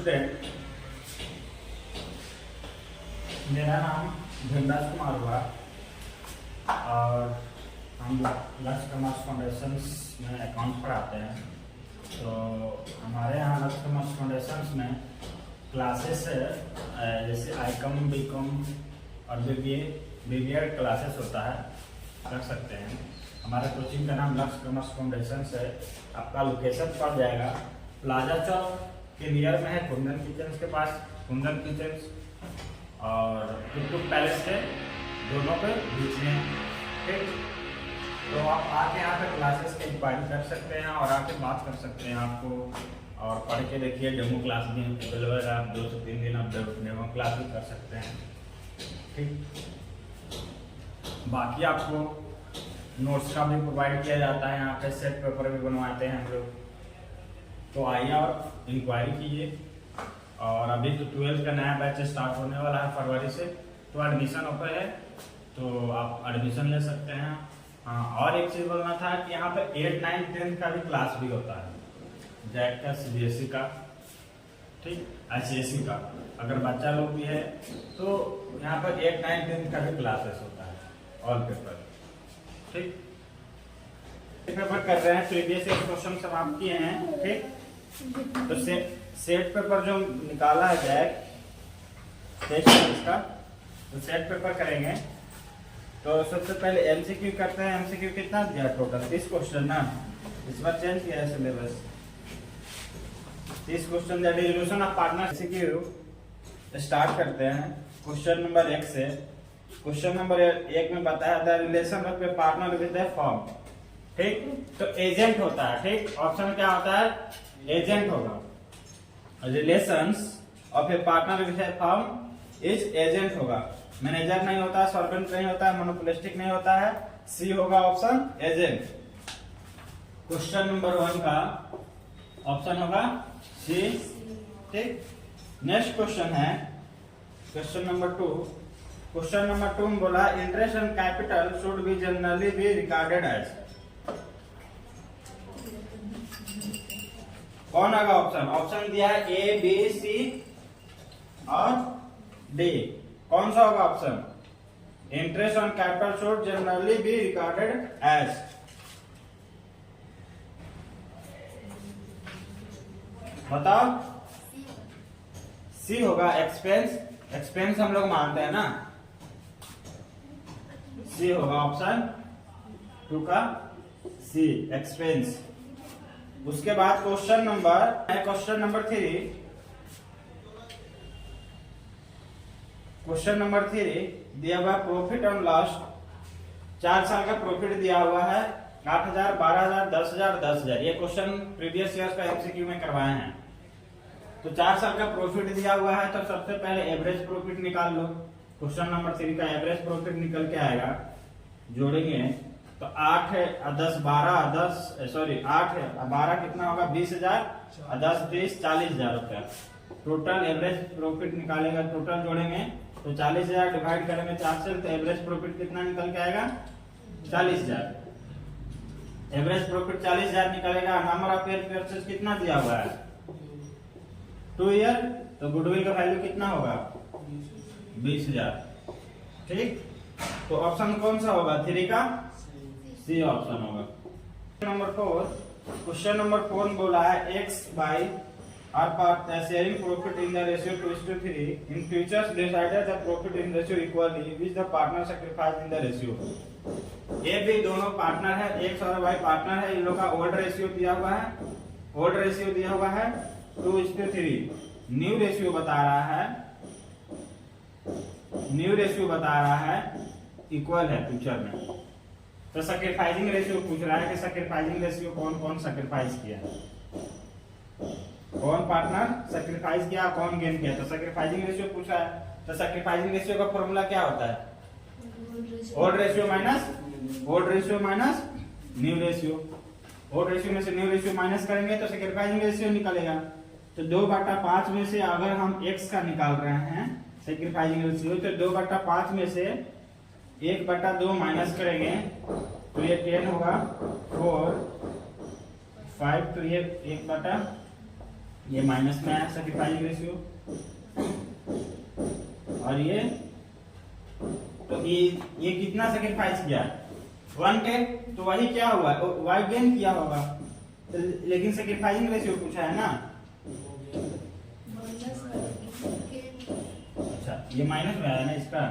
Student, मेरा नाम धनराज कुमार हुआ और हम लक्ष्य कॉमर्स फाउंडेशंस में अकाउंट पढ़ाते हैं। तो हमारे यहाँ लक्ष्य कॉमर्स फाउंडेशंस में क्लासेस जैसे ICOM, BCOM और BBA क्लासेस होता है, कर सकते हैं। हमारे कोचिंग का नाम लक्ष्य कॉमर्स फाउंडेशंस है। आपका लोकेशन पड़ जाएगा प्लाजा चौक के नियर में है, कुंदन किचन के पास, कुंदन किचन और टुकटुक पैलेस के दोनों के बीच में। ठीक, तो आप आके यहाँ पे क्लासेस की इंक्वायरी कर सकते हैं और आके बात कर सकते हैं आपको, और पढ़ के देखिए। डेमो क्लास भी अवेलेबल है, आप 2 से 3 दिन आप डेमो क्लास भी कर सकते हैं। ठीक, बाकी आपको नोट्स का भी प्रोवाइड किया जाता है, यहाँ पे सेट पेपर भी बनवाते हैं हम लोग। तो आइए और इंक्वायरी कीजिए। और अभी तो 12th का नया बैच स्टार्ट होने वाला है फरवरी से, तो एडमिशन ओपन है, तो आप एडमिशन ले सकते हैं। हाँ, और एक चीज़ बोलना था कि यहाँ पे 8, 9, 10 का भी क्लास भी होता है, जैक का, CBSE का, ठीक, ICSE का। अगर बच्चा लोग भी है तो यहाँ पर 8, 9, 10 का भी क्लासेस होता है, ऑल पेपर। ठीक, पेपर कर रहे हैं, प्रीवियस ईयर क्वेश्चन सब आप किए हैं। ठीक, तो सेट पेपर जो निकाला है जैक इसका, तो सेट पेपर करेंगे। तो सबसे पहले MCQ करते हैं। MCQ कितना दिया टोटल? 30 क्वेश्चन ना, इस बार चेंज किया है syllabus. 30 question the distribution of partner. MCQ start करते हैं क्वेश्चन नंबर 1 से। क्वेश्चन नंबर 1 में बताया the relation of A partner with A firm. ठीक, तो एजेंट होता है। ठीक, ऑप्शन क्या होता है? एजेंट होगा। Relations of A partner with A firm is agent होगा। मैनेजर नहीं होता है, सॉल्वेंट नहीं होता है, मोनोपोलिस्टिक नहीं होता है। सी होगा ऑप्शन, एजेंट। क्वेश्चन नंबर 1 का ऑप्शन होगा सी। ठीक, नेक्स्ट क्वेश्चन है क्वेश्चन नंबर 2। क्वेश्चन नंबर 2 में बोला interest and capital should be generally be recorded as. कौन होगा ऑप्शन? ऑप्शन दिया है A, B, C और D। कौन सा होगा option? Interest on capital should generally be recorded as. बताओ। सी होगा एक्सपेंस। एक्सपेंस हम लोग मानते हैं ना, सी होगा ऑप्शन 2 का सी, एक्सपेंस। उसके बाद क्वेश्चन नंबर 3। क्वेश्चन नंबर 3 दिया हुआ प्रॉफिट ऑन लॉस। 4 साल का प्रॉफिट दिया हुआ है, 8,000, 12,000, 10,000, 10,000। ये क्वेश्चन प्रीवियस ईयर का MCQ में करवाए हैं। तो 4 साल का प्रॉफिट दिया हुआ है, तो सबसे पहले एवरेज प्रॉफिट निकाल लो। क्वेश्चन नंबर 3 का एवरेज प्रॉफिट निकल के आएगा, जोड़ेंगे तो 8 है, 10, 12, 8 है, 12 कितना होगा? 20,000, 10, 30, 40,000 रुपया। टोटल एवरेज प्रॉफिट निकालेगा, टोटल जोड़ेंगे तो 40,000 डिवाइड करेंगे 4 से, तो एवरेज प्रॉफिट कितना निकल के आएगा? 40,000। एवरेज प्रॉफिट 40,000 निकलेगा। नंबर ऑफ ईयर परचेज कितना दिया हुआ है? 2 ईयर। तो गुडविल का वैल्यू कितना होगा? 20,000। ठीक, तो ऑप्शन कौन सा होगा? 3 का सी ऑप्शन होगा। नंबर 4। क्वेश्चन नंबर 4 में बोला है X by R sharing profit in the ratio 2:3। In futures decided the profit in ratio equally which the partner sacrifice in the ratio. ये भी दोनों पार्टनर है, एक्स और वाई पार्टनर है। इन लोग का ओल्ड रेशियो दिया हुआ है, ओल्ड रेशियो दिया हुआ है 2:3। न्यू रेशियो बता रहा है, न्यू रेशियो बता रहा है इक्वल है फ्यूचर में। तो सैक्रिफाइसिंग रेशियो पूछ रहा है कि सैक्रिफाइसिंग रेशियो कौन कौन सैक्रिफाइस किया, कौन पार्टनर सैक्रिफाइस किया, कौन गेन किया। तो सैक्रिफाइसिंग रेशियो पूछा है, तो सैक्रिफाइसिंग रेशियो का फॉर्मूला क्या होता है? Old ratio minus new ratio. Old ratio में से न्यू रेशियो माइनस करेंगे तो सैक्रिफाइसिंग रेशियो निकलेगा। तो 2/5 में से अगर हम x का निकाल रहे हैं सैक्रिफाइसिंग रेशियो, तो 2/5 में से 1/2 माइनस करेंगे तो ये 10 होगा। 4, 5, तो ये 1/5 ये माइनस में है सैक्रिफाइसिंग रेशियो, और ये तो ये कितना सैक्रिफाइस किया 1 के, तो वही क्या हुआ y गेन किया होगा, लेकिन सैक्रिफाइसिंग रेशियो पूछा है ना। अच्छा ये माइनस में है ना इसका,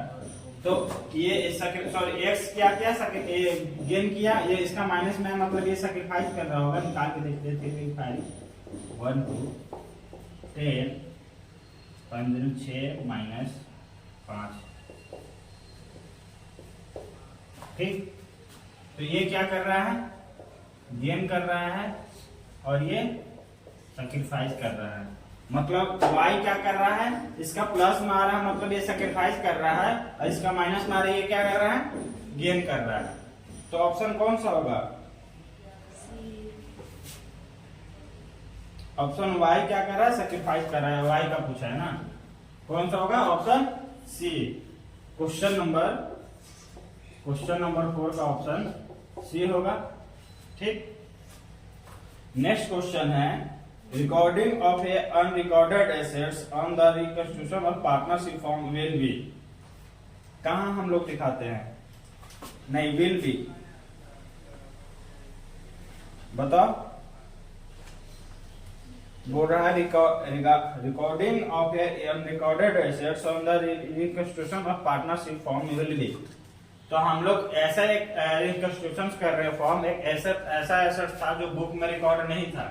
तो ये सॉरी x क्या क्या गेन किया, ये इसका माइनस में है, मतलब ये सैक्रिफाइस कर रहा होगा। निकाल के देखते थे 1 2 10 15 6 माइनस 5, ठीक। तो ये क्या कर रहा है, गेन कर रहा है, और ये सैक्रिफाइस कर रहा है। मतलब y क्या कर रहा है, इसका प्लस में आ रहा है, मतलब ये सैक्रिफाइस कर रहा है, और इसका माइनस में आ रहा है, ये क्या कर रहा है, गेन कर रहा है। तो ऑप्शन कौन सा होगा, ऑप्शन y क्या कर रहा है, सैक्रिफाइस कर रहा है, y का पूछा है ना, कौन सा होगा, ऑप्शन सी। क्वेश्चन नंबर 4 का ऑप्शन सी होगा, ठीक। नेक्स्ट क्वेश्चन है recording of A unrecorded assets on the reconstruction of partnership form will be, कहां हम लोग दिखाते हैं, नहीं विल बी, बताओ। बोल रहा है recording of A unrecorded assets on the reconstruction of partnership form will be. तो हम लोग ऐसा एक रिकंस्ट्रक्शन कर रहे हैं फॉर्म, एक ऐसा एसेट था जो बुक में रिकॉर्ड नहीं था,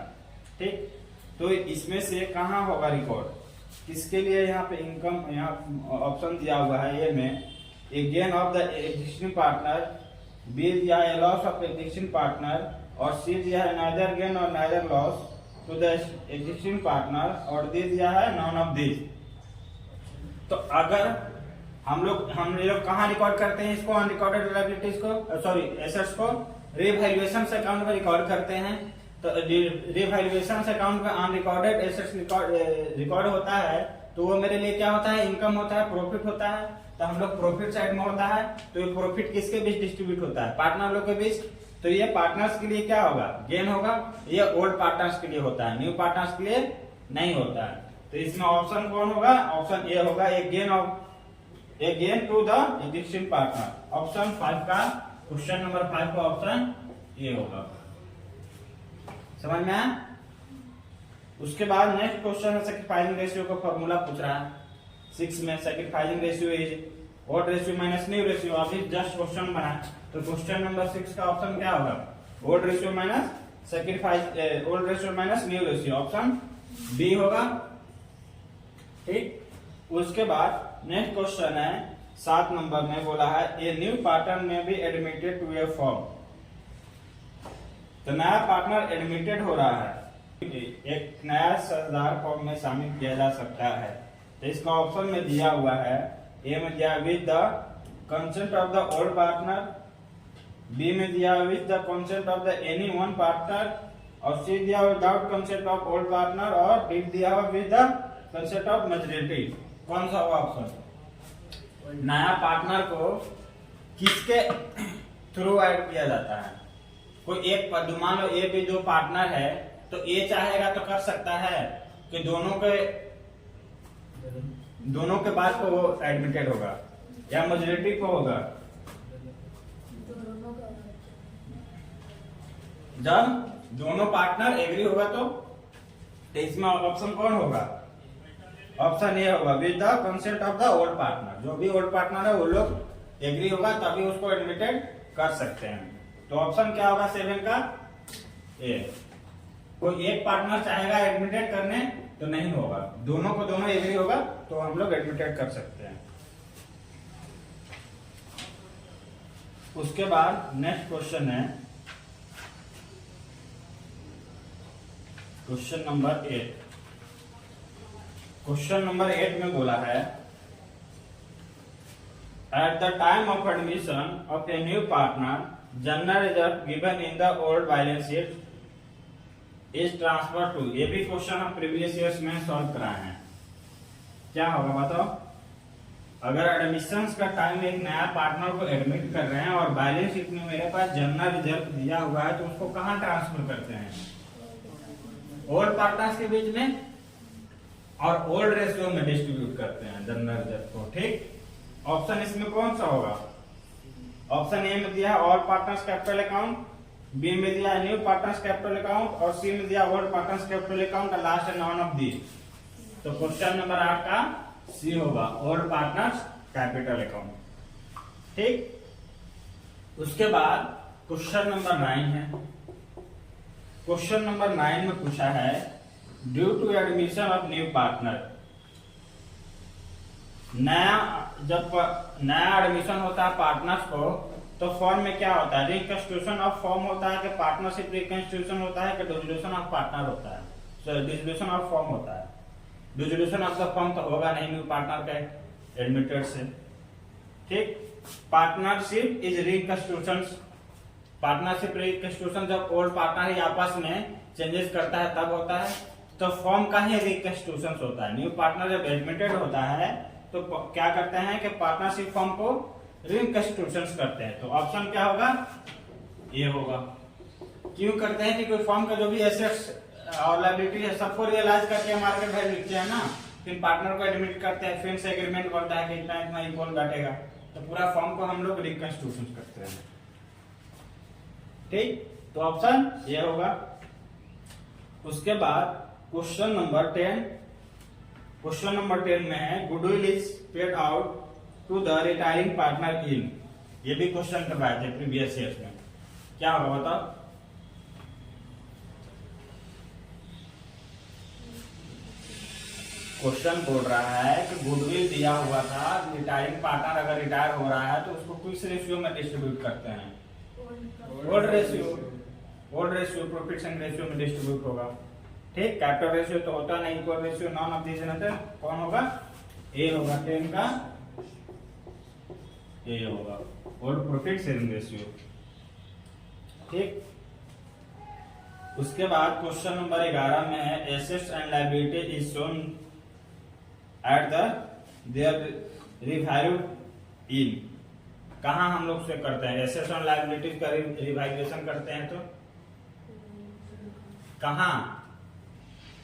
ठीक। तो इसमें से कहाँ होगा रिकॉर्ड, किसके लिए यहाँ पे इनकम, यहाँ ऑप्शन दिया हुआ है ए में, a gain of the existing partner, B दिया है लॉस ऑफ एग्जिस्टिंग पार्टनर, और सी दिया है नाइदर गेन और neither loss to the existing partner, और डी दिया है नॉन ऑफ दिस। तो अगर हम लोग कहाँ रिकॉर्ड करते हैं इसको, अनरिकॉर्डेड लायबिलिटीज को, सॉरी एसेट्स को रिवैल्यूएशन अकाउंट में रिकॉर्ड करते हैं। तो रिवैल्यूएशन अकाउंट में अनरिकॉर्डेड एसेट्स रिकॉर्ड होता है, तो वो मेरे लिए क्या होता है, इनकम होता है, प्रॉफिट होता है। तो हम लोग प्रॉफिट साइड में होता है, तो ये प्रॉफिट किसके बीच डिस्ट्रीब्यूट होता है, पार्टनर लोग के बीच। तो ये पार्टनर्स के लिए क्या होगा, गेन होगा। ये ओल्ड पार्टनर्स के लिए होता है, न्यू पार्टनर्स के लिए नहीं होता है। तो इसमें ऑप्शन कौन होगा, ऑप्शन ए होगा, a gain to the existing partner. Option 5 का, क्वेश्चन नंबर 5 का ऑप्शन ए होगा। समझ में आया। उसके बाद नेक्स्ट क्वेश्चन है सैक्रिफाइसिंग रेशियो का फॉर्मूला पूछ रहा है 6 में। Sacrificing ratio is old ratio minus new ratio. अभी जस्ट क्वेश्चन बना, तो क्वेश्चन नंबर 6 का ऑप्शन क्या होगा, old ratio minus sacrifice, old ratio minus new ratio, option B होगा, ठीक। उसके बाद नेक्स्ट क्वेश्चन है 7 नंबर में, बोला है ए न्यू पार्टनर में be admitted to a firm. तो नया पार्टनर एडमिटेड हो रहा है, एक नया साझेदार फॉर्म में शामिल किया जा सकता है। तो इसका ऑप्शन में दिया हुआ है, ए में दिया with the consent of the old partner, B में दिया with the consent of the any one partner, और सी दिया without consent of old partner, और डी दिया हुआ with the consent of majority. कौन सा होगा ऑप्शन, नया पार्टनर को किसके थ्रू ऐड किया जाता है, कोई एक, मान लो ए भी जो पार्टनर है, तो ए चाहेगा तो कर सकता है कि दोनों के बाद को वो एडमिटेड होगा, या मेजॉरिटी को होगा। जब दोनों पार्टनर एग्री होगा तो इसमें ऑप्शन कौन होगा, ऑप्शन ए होगा with the consent of the old partner. जो भी ओल्ड पार्टनर है वो लोग एग्री होगा तभी उसको एडमिटेड कर सकते हैं। तो ऑप्शन क्या होगा 7 का, ए। कोई एक पार्टनर चाहेगा एडमिटेड करने तो नहीं होगा, दोनों को दोनों एग्री होगा तो हम लोग एडमिटेड कर सकते हैं। उसके बाद नेक्स्ट क्वेश्चन है क्वेश्चन नंबर 8। क्वेश्चन नंबर 8 में बोला है at the time of admission of a new partner general reserve given in the old balance sheet is transfer to. ये भी क्वेश्चन हम प्रीवियस ईयर्स में सॉल्व कराए हैं। क्या होगा बताओ, अगर एडमिशन का टाइम एक नया पार्टनर को एडमिट कर रहे हैं और बैलेंस शीट में मेरे पास जनरल रिजर्व दिया हुआ है, तो उसको कहाँ ट्रांसफर करते हैं, ओल्ड पार्टनर्स के बीच में और ओल्ड रेशियो में डिस्ट्रीब्यूट करते हैं जनरल डेट को। ठीक, ऑप्शन इसमें कौन सा होगा? ऑप्शन ए में दिया all partners capital account, B में दिया न्यू पार्टनर्स कैपिटल अकाउंट और सी में दिया old partners capital account. Last है नॉन ऑफ दी। तो क्वेश्चन नंबर 8 का सी होगा, ओल्ड पार्टनर्स कैपिटल अकाउंट। ठीक, उसके बाद क्वेश्चन नंबर 9 है। क्वेश्चन नंबर 9 में पूछा है due to admission of new partner, जब नया एडमिशन होता है पार्टनर्स को तो फॉर्म में क्या होता है? रिकंस्टिट्यूशन ऑफ फॉर्म होता है कि पार्टनरशिप रिकंस्टिट्यूशन होता है कि डिसोल्यूशन ऑफ पार्टनर होता है? डिसोल्यूशन ऑफ फॉर्म होता है। डिसोल्यूशन ऑफ द फॉर्म तो होगा नहीं न्यू पार्टनर के एडमिटेड से। ठीक, partnership is reconstitution. Partnership reconstitution जब ओल्ड पार्टनर ही आपस में चेंजेस करता है तब होता है। तो फॉर्म का ही रिकंस्टिट्यूशन होता है। न्यू पार्टनर जब एडमिटेड होता है तो क्या करते हैं कि पार्टनरशिप फॉर्म को रिकंस्टिट्यूशन करते हैं। तो ऑप्शन क्या होगा? ये होगा। क्यों करते हैं? कि कोई फॉर्म का जो भी एसेट्स और लायबिलिटी है सबको रियलाइज करके मार्केट वैल्यू लिखते हैं ना, फिर पार्टनर को एडमिट करते हैं, फिर से एग्रीमेंट बनता है कि इतना इतना इक्वल बैठेगा, तो पूरा फॉर्म को हम लोग रिकंस्टिट्यूशन करते हैं। ठीक, तो ऑप्शन ये होगा। उसके बाद क्वेश्चन नंबर 10, क्वेश्चन नंबर 10 में है goodwill is paid out to the retiring partner in. ये भी क्वेश्चन करवाए थे प्रीवियस ईयर्स में। क्या होगा बताओ? क्वेश्चन बोल रहा है कि गुडविल दिया हुआ था, रिटायरिंग पार्टनर अगर रिटायर हो रहा है तो उसको किस रेशियो में डिस्ट्रीब्यूट करते हैं? Old ratio. Old ratio profit and ratio में डिस्ट्रीब्यूट होगा। ठीक, कैपिटल रेशियो तो होता नहीं, equal ratio non of this है। कौन होगा? ए होगा। 10 का ए होगा, ओल्ड प्रॉफिट शेयरिंग रेशियो। ठीक, उसके बाद क्वेश्चन नंबर 11 में है assets and liability is shown at the their revalue in. कहा हम लोग से करते हैं एसेट्स एंड लायबिलिटीज का रिवैल्यूएशन करते हैं? तो कहा?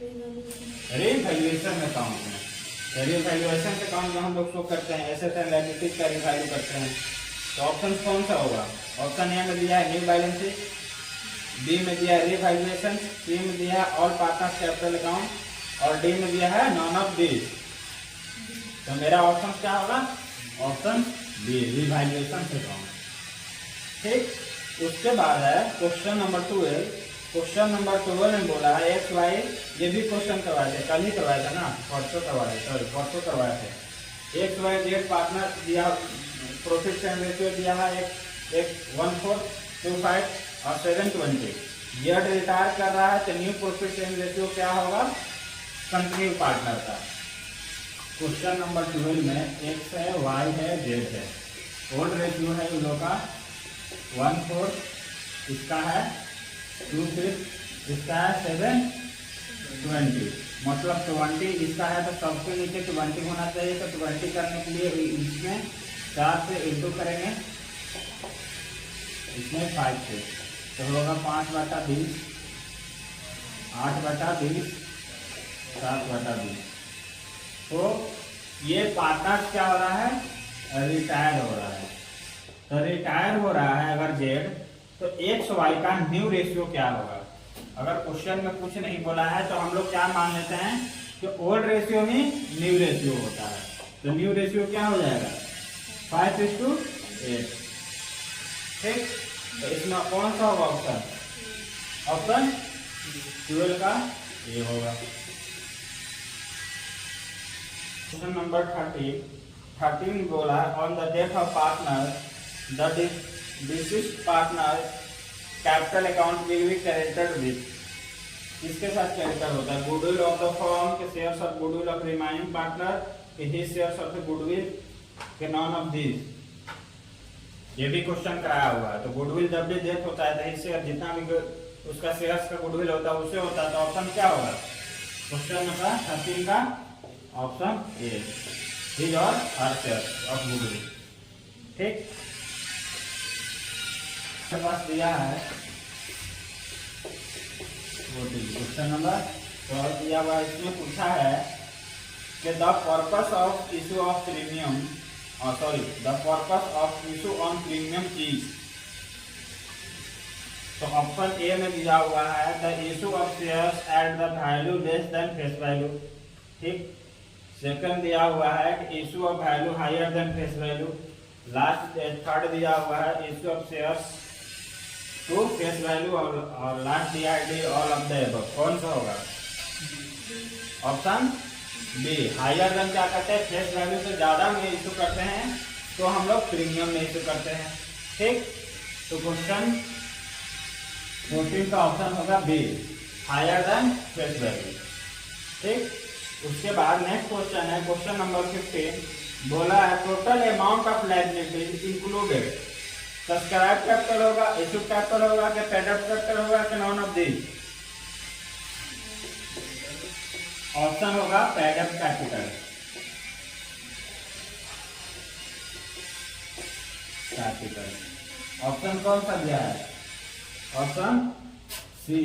रिवैल्यूएशन अकाउंट में। रिवैल्यूएशन अकाउंट में हम लोग शो करते हैं एसेट्स एंड लायबिलिटीज का रिवैल्यू करते हैं। तो ऑप्शन कौन सा होगा? ऑप्शन ए में दिया है न्यू बैलेंस शीट, बी में दिया है रिवैल्यूएशन, सी में दिया है ऑल पार्टनर्स कैपिटल अकाउंट और डी में दिया है नॉन ऑफ दिस। तो मेरा ऑप्शन क्या होगा? Option B, revaluation account. ठीक, उसके बाद है क्वेश्चन नंबर 12। क्वेश्चन नंबर 12 में बोला है एक्स वाई, ये भी क्वेश्चन करवाए थे, कल ही करवाया था ना, परसों करवाए थे। एक्स वाई जेड पार्टनर दिया, प्रॉफिट एंड रेशियो दिया है एक 1/4, 2/5 और 7/20। जेड रिटायर कर रहा है तो न्यू प्रॉफिट एंड रेशियो क्या होगा? कंटिन्यू पार्टनर का। क्वेश्चन नंबर 12 में एक्स है, वाई है, जेड है। ओल्ड रेशियो है इन लोगों का 1/4, इसका है 2/5, इसका है 7/20। मतलब 20 इसका है तो सबके नीचे 20 होना चाहिए। तो 20 करने के लिए इसमें 4 से इंटू करेंगे, इसमें 5 से, तो होगा 5/20, 8/20, 7/20। तो ये पार्टनर क्या हो रहा है? रिटायर हो रहा है। तो रिटायर हो रहा है अगर जेड, तो एक्स वाई का न्यू रेशियो क्या होगा? अगर क्वेश्चन में कुछ नहीं बोला है तो हम लोग क्या मान लेते हैं कि ओल्ड रेशियो में न्यू रेशियो होता है। तो न्यू रेशियो क्या हो जाएगा? 5:8। ठीक, तो इसमें कौन सा होगा ऑप्शन? ऑप्शन 12 का ये होगा। क्वेश्चन नंबर 13 बोला on the death of partner the deceased partner capital account will be credited with. किसके साथ क्रेडिट होता है? गुडविल ऑफ द फर्म के shares of goodwill of remaining partner के his shares of the goodwill के none of this. ये भी question कराया हुआ है। तो गुडविल जब भी डेथ होता है तो हिज शेयर जितना भी उसका शेयर्स का गुडविल होता है उसे होता है। तो ऑप्शन क्या होगा? क्वेश्चन नंबर 13 का ऑप्शन ए, हिज और हर शेयर्स ऑफ गुडविल। ठीक, पास दिया है क्वेश्चन नंबर 12 दिया हुआ। इसमें पूछा है कि the purpose of issue of premium the purpose of issue on premium is. तो ऑप्शन ए में दिया हुआ है the issue of shares at the value less than face value. ठीक। सेकंड दिया हुआ है कि issue of value higher than face value. Last third दिया हुआ है issue of shares to face value और लास्ट दिया है ऑल ऑफ द अबव। कौन सा होगा? ऑप्शन बी हायर देन क्या करते हैं? फेस वैल्यू से ज्यादा में इशू करते हैं तो हम लोग प्रीमियम में इशू करते हैं। ठीक। तो क्वेश्चन 14 का ऑप्शन होगा B higher than face value. ठीक। उसके बाद नेक्स्ट क्वेश्चन है क्वेश्चन नंबर 15। बोला है total amount of liabilities included subscribe capital होगा, इशू कैपिटल होगा, कि पेड अप कैपिटल होगा, कि नॉन ऑफ दीज। ऑप्शन होगा पेड अप कैपिटल। ऑप्शन कौन सा दिया है? Option C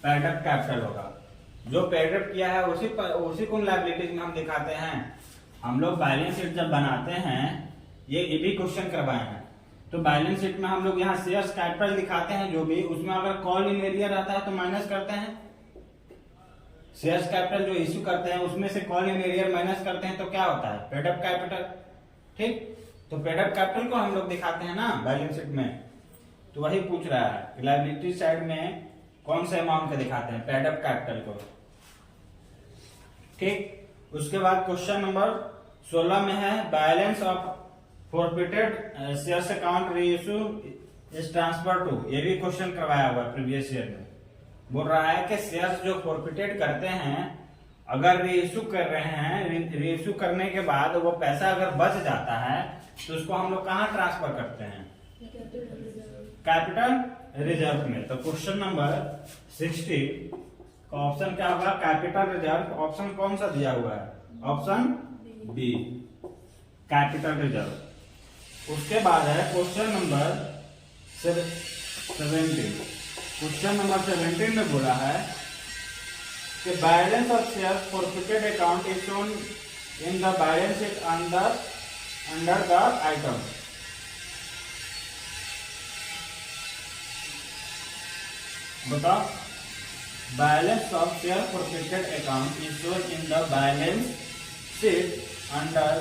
paid up capital होगा। जो पेड अप किया है उसी को लायबिलिटीज में हम दिखाते हैं। हम लोग बैलेंस शीट जब बनाते हैं, ये भी क्वेश्चन करवाए हैं, तो बैलेंस शीट में हम लोग यहाँ शेयर्स कैपिटल दिखाते हैं जो भी, उसमें अगर कॉल इन एरियर रहता है तो माइनस करते हैं। शेयर्स कैपिटल जो इश्यू करते हैं उसमें से कॉल इन एरियर माइनस करते हैं तो क्या होता है? Paid up capital. ठीक। तो पेड अप कैपिटल को हम लोग दिखाते हैं ना बैलेंस शीट में। तो वही पूछ रहा है लायबिलिटी साइड में कौन से अमाउंट का दिखाते हैं? पेड अप कैपिटल को। ठीक। उसके बाद क्वेश्चन नंबर 16 में है balance of forfeited shares account reissue is transfer to. ये भी क्वेश्चन करवाया हुआ प्रीवियस ईयर में। बोल रहा है कि शेयर्स जो फॉरफिटेड करते हैं अगर रीइश्यू कर रहे हैं, रीइश्यू करने के बाद वो पैसा अगर बच जाता है तो उसको हम लोग कहाँ ट्रांसफर करते हैं? कैपिटल रिजर्व में। तो क्वेश्चन नंबर 60 का ऑप्शन क्या होगा? Capital reserve. ऑप्शन कौन सा दिया हुआ है? Option B capital reserve. उसके बाद है क्वेश्चन नंबर 17। क्वेश्चन नंबर 17 में बोला है कि balance of shares forfeited account is shown in the balance sheet under the item. बताओ balance of share forfeited account is shown in the balance sheet under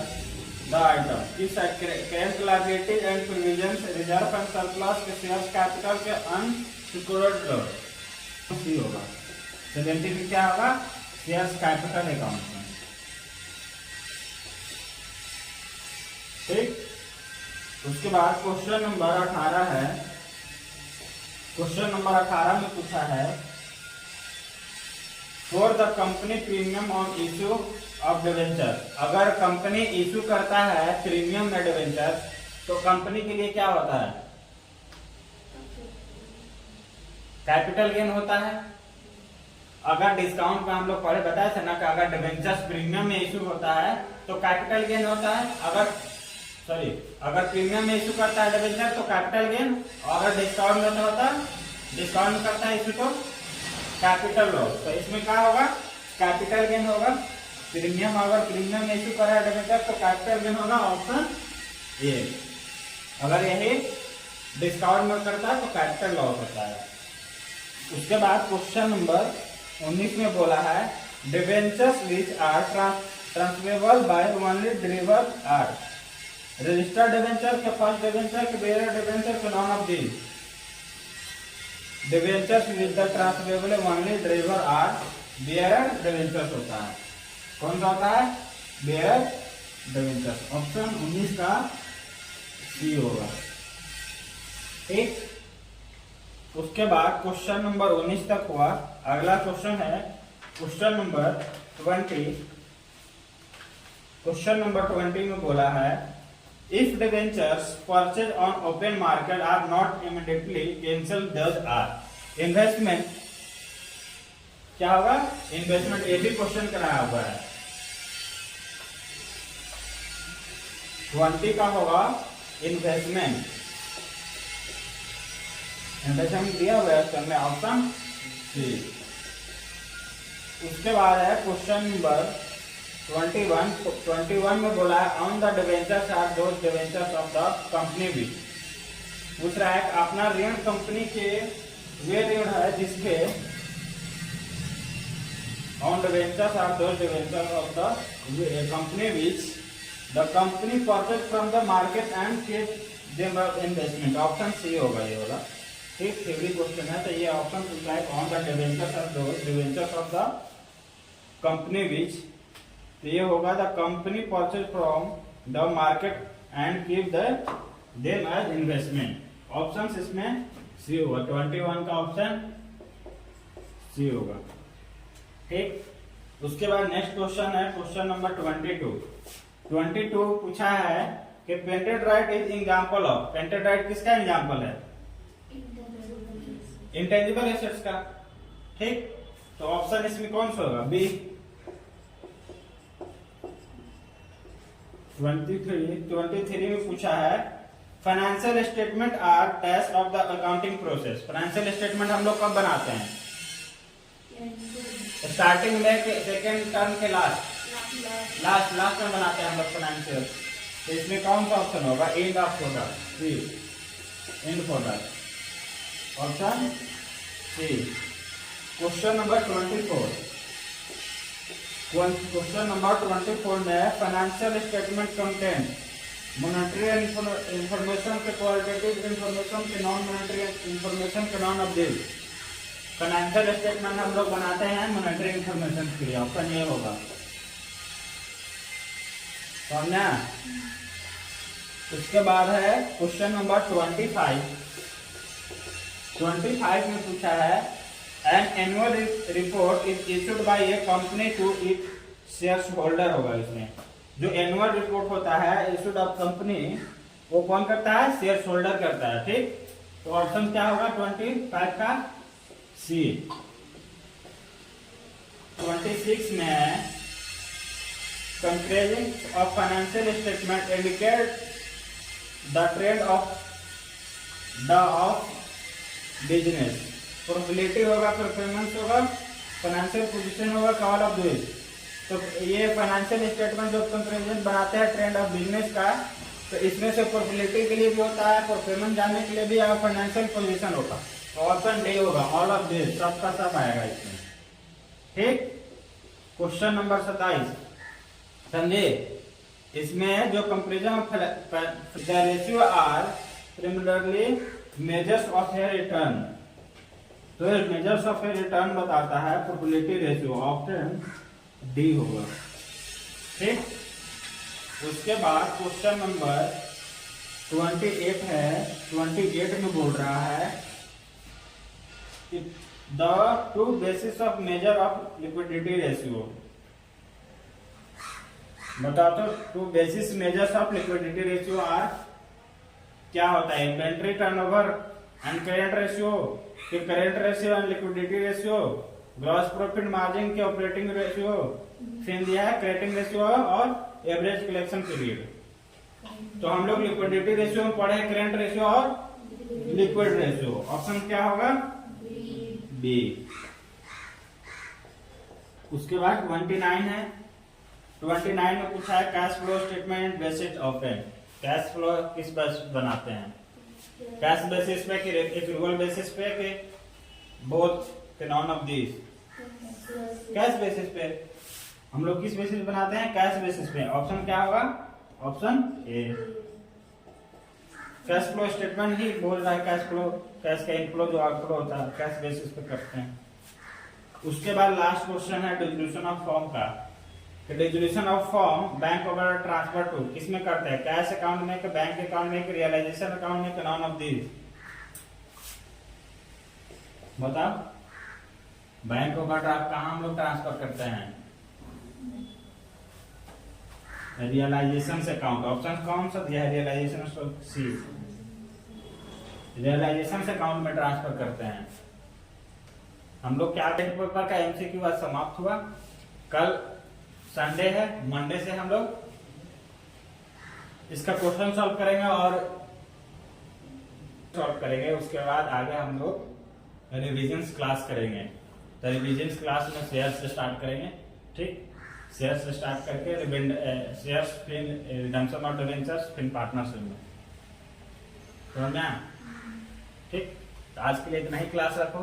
the item. किस current liability and provisions reserve and surplus के shares capital के unsecured loan C होगा। 17 में क्या होगा? Shares capital account में। ठीक। उसके बाद क्वेश्चन नंबर 18 है। क्वेश्चन नंबर 18 में पूछा है for the company premium on issue of debenture. अगर कंपनी इश्यू करता है प्रीमियम में डिवेंचर तो कंपनी के लिए क्या होता है? कैपिटल गेन होता है। अगर डिस्काउंट में हम लोग पहले बताए थे ना कि अगर डिवेंचर्स प्रीमियम में इश्यू होता है तो कैपिटल गेन होता है। अगर प्रीमियम में इश्यू करता है डिवेंचर तो कैपिटल गेन, और अगर डिस्काउंट में होता है, डिस्काउंट में करता है इश्यू तो कैपिटल लॉस। तो इसमें क्या होगा? कैपिटल गेन होगा। प्रीमियम अगर प्रीमियम में इश्यू करा है डिवेंचर तो कैपिटल गेन होगा ऑप्शन ए। अगर यही डिस्काउंट में करता है तो कैपिटल लॉस होता है। उसके बाद क्वेश्चन नंबर 19 में बोला है debentures which are transferable by only delivery are. Registered debenture के फर्स्ट डिवेंचर के बेयर डिवेंचर के none of these. Debentures with the transferable only delivery are bearer debentures होता है। कौन सा होता है? Bear debentures. ऑप्शन 19 का सी होगा। ठीक। उसके बाद क्वेश्चन नंबर 19 तक हुआ। अगला क्वेश्चन है क्वेश्चन नंबर 20। क्वेश्चन नंबर 20 में बोला है if debentures purchase on open market are not immediately cancel these are. Investment क्या होगा? इन्वेस्टमेंट। ये भी क्वेश्चन कराया हुआ है। 20 का होगा इन्वेस्टमेंट। इन्वेस्टमेंट दिया हुआ है ऑप्शन सी। उसके बाद है क्वेश्चन नंबर 21 में बोला है on the debentures are those debentures of the company भी। पूछ रहा है अपना ऋण कंपनी के वे ऋण है जिसके on debentures are those debentures of the company which the company purchase from the market and keep them investment. Option C होगा ये वाला। ठीक, थ्योरी क्वेश्चन है तो ये ऑप्शन पूछा है on the debentures are those debentures of the company which, तो ये होगा the company purchase from the market and keep the them as investment. Option इसमें सी होगा। 21 का ऑप्शन सी होगा। ठीक, उसके बाद नेक्स्ट क्वेश्चन है क्वेश्चन नंबर 22 पूछा है कि painted right is example of. Painted right किसका एग्जांपल है? इंटेंजिबल एसेट्स का। ठीक, तो ऑप्शन इसमें कौन सा होगा? बी। 23 में पूछा है financial statement are test of the accounting process. Financial statement हम लोग कब बनाते हैं? स्टार्टिंग में, सेकेंड टर्म के लास्ट में बनाते हैं हम लोग फाइनेंशियल। तो इसमें कौन सा ऑप्शन होगा? End of product, C, end product, option C. Question number 24 में financial statement content monetary information के क्वालिटेटिव इंफॉर्मेशन के नॉन मॉनेटरी इंफॉर्मेशन के none of this. Financial statement हम लोग बनाते हैं मॉनेटरी इंफॉर्मेशन के लिए। ऑप्शन ये होगा। समझना? उसके बाद है क्वेश्चन नंबर 25 में पूछा है an annual report is issued by a company to its shareholder. होगा इसमें जो एनुअल रिपोर्ट होता है इशूड ऑफ कंपनी, वो कौन करता है? शेयर होल्डर करता है। ठीक, तो ऑप्शन क्या होगा 25 का? सी। 26 में comparing of financial statement indicate the trend of business. Profitability होगा, परफॉर्मेंस होगा, फाइनेंशियल पोजीशन होगा, कॉल ऑफ दिस। तो ये फाइनेंशियल स्टेटमेंट जो कंपेरिजन बनाते हैं ट्रेंड ऑफ बिजनेस का, तो इसमें से प्रोफिटेबिलिटी के लिए भी होता है, परफॉर्मेंस जानने के लिए भी, और फाइनेंशियल पोजीशन होगा। तो ऑप्शन डी होगा, ऑल ऑफ दिस, सब का सब आएगा इसमें। ठीक, क्वेश्चन नंबर 27 समझे। इसमें जो comparison of the ratio are primarily measures of a return. तो मेजर्स ऑफ ए रिटर्न बताता है प्रोबेबिलिटी रेशियो। ऑप्शन डी होगा। ठीक, उसके बाद क्वेश्चन नंबर 28 है। 28 में बोल रहा है कि the two basis of measure of liquidity ratio. बता तो two basis measures of liquidity ratio are क्या होता है? Inventory turnover and current ratio, कि current ratio and liquidity ratio, gross profit margin के ऑपरेटिंग रेशियो, फिर दिया है क्रेडिटिंग रेशियो और एवरेज कलेक्शन पीरियड। तो हम लोग लिक्विडिटी रेशियो में पढ़े करेंट रेशियो और लिक्विड रेशियो। ऑप्शन क्या होगा? बी। उसके बाद 29 है। 29 में पूछा है cash flow statement basis of an. Cash flow किस बेस बनाते हैं? कैश बेसिस पे कि एक्रूअल बेसिस पे कि बोथ के none of this? Cash basis पे। हम लोग किस बेसिस बनाते हैं? कैश बेसिस पे। ऑप्शन क्या होगा? Option A. Cash flow statement ही बोल रहा है कैश फ्लो, कैश का इनफ्लो जो आउटफ्लो होता है कैश बेसिस पे करते हैं। उसके बाद लास्ट क्वेश्चन है डिस्ट्रीब्यूशन ऑफ फॉर्म का। Distribution of form bank over transfer to किसमें करते हैं? कैश अकाउंट में, बैंक अकाउंट में, रियलाइजेशन अकाउंट में, नॉन ऑफ दिस? बताओ। बैंक ओवर ड्राफ्ट कहाँ हम लोग ट्रांसफर करते हैं? रियलाइजेशन से अकाउंट। ऑप्शन कौन सा दिया है? रियलाइजेशन सी। रियलाइजेशन से अकाउंट में ट्रांसफर करते हैं हम लोग। क्या पेपर का एमसीक्यू आज समाप्त हुआ। कल संडे है, मंडे से हम लोग इसका क्वेश्चन सॉल्व करेंगे और सॉल्व करेंगे। उसके बाद आगे हम लोग रिविजन क्लास करेंगे। तो रिविजन क्लास में शेयर से स्टार्ट करेंगे। ठीक, शेयर से स्टार्ट करके शेयर्स, फिर रिडेम्पशन ऑफ डिबेंचर्स, फिर पार्टनरशिप में। समझ में आया? ठीक, तो आज के लिए इतना ही क्लास रखो।